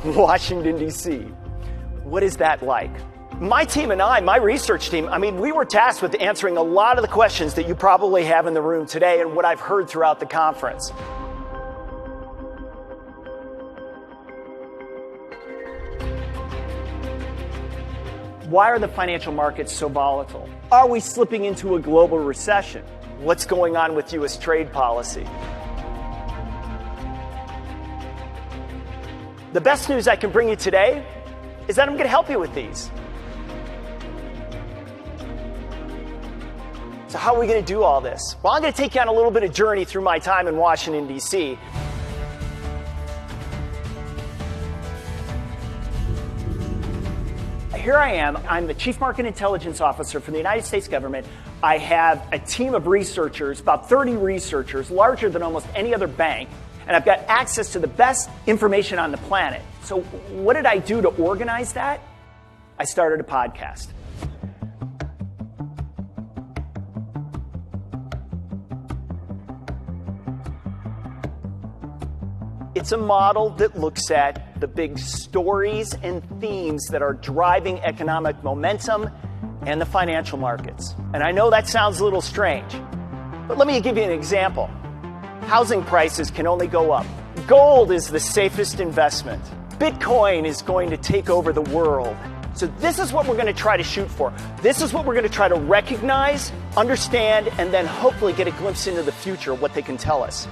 Washington, D.C. What is that like? My team and I, my research team, we were tasked with answering a lot of the questions that you probably have in the room today and what I've heard throughout the conference. Why are the financial markets so volatile? Are we slipping into a global recession? What's going on with U.S. trade policy? The best news I can bring you today is that I'm going to help you with these. So how are we going to do all this? Well, I'm going to take you on a little bit of journey through my time in Washington, D.C. Here I am. I'm the Chief Market Intelligence Officer for the United States government. I have a team of researchers, about 30 researchers, larger than almost any other bank. And I've got access to the best information on the planet. So what did I do to organize that? I started a podcast. It's a model that looks at the big stories and themes that are driving economic momentum and the financial markets. And I know that sounds a little strange, but let me give you an example. Housing prices can only go up. Gold is the safest investment. Bitcoin is going to take over the world. So this is what we're going to try to shoot for. This is what we're going to try to recognize, understand, and then hopefully get a glimpse into the future, what they can tell us.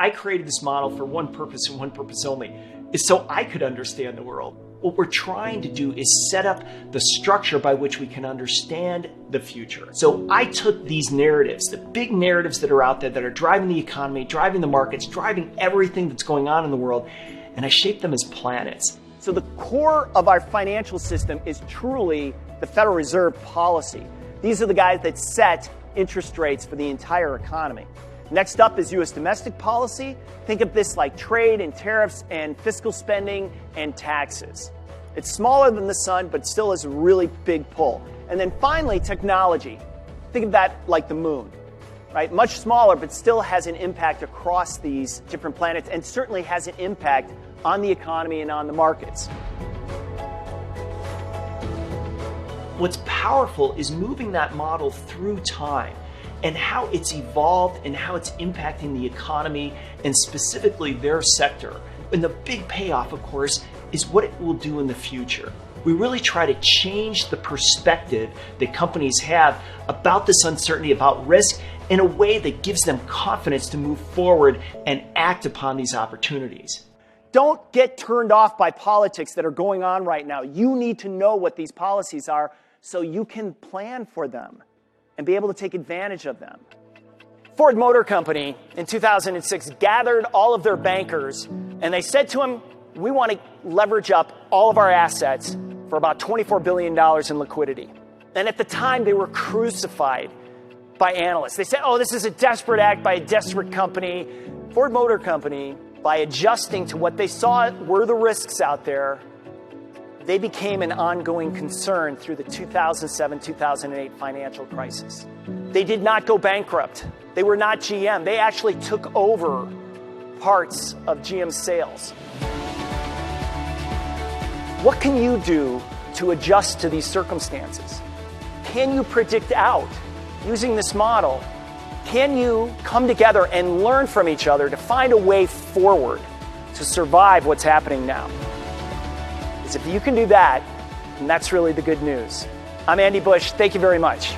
I created this model for one purpose and one purpose only, is so I could understand the world. What we're trying to do is set up the structure by which we can understand the future. So I took these narratives, the big narratives that are out there that are driving the economy, driving the markets, driving everything that's going on in the world, and I shaped them as planets. So the core of our financial system is truly the Federal Reserve policy. These are the guys that set interest rates for the entire economy. Next up is U.S. domestic policy. Think of this like trade and tariffs and fiscal spending and taxes. It's smaller than the sun, but still has a really big pull. And then finally, technology. Think of that like the moon, right? Much smaller, but still has an impact across these different planets and certainly has an impact on the economy and on the markets. What's powerful is moving that model through time, and how it's evolved and how it's impacting the economy and specifically their sector. And the big payoff, of course, is what it will do in the future. We really try to change the perspective that companies have about this uncertainty, about risk, in a way that gives them confidence to move forward and act upon these opportunities. Don't get turned off by politics that are going on right now. You need to know what these policies are so you can plan for them and be able to take advantage of them. Ford Motor Company in 2006 gathered all of their bankers and they said to them, we want to leverage up all of our assets for about $24 billion in liquidity. And at the time they were crucified by analysts. They said, oh, this is a desperate act by a desperate company. Ford Motor Company, by adjusting to what they saw were the risks out there, they became an ongoing concern through the 2007-2008 financial crisis. They did not go bankrupt. They were not GM. They actually took over parts of GM's sales. What can you do to adjust to these circumstances? Can you predict out using this model? Can you come together and learn from each other to find a way forward to survive what's happening now? If you can do that, then that's really the good news. I'm Andy Busch. Thank you very much.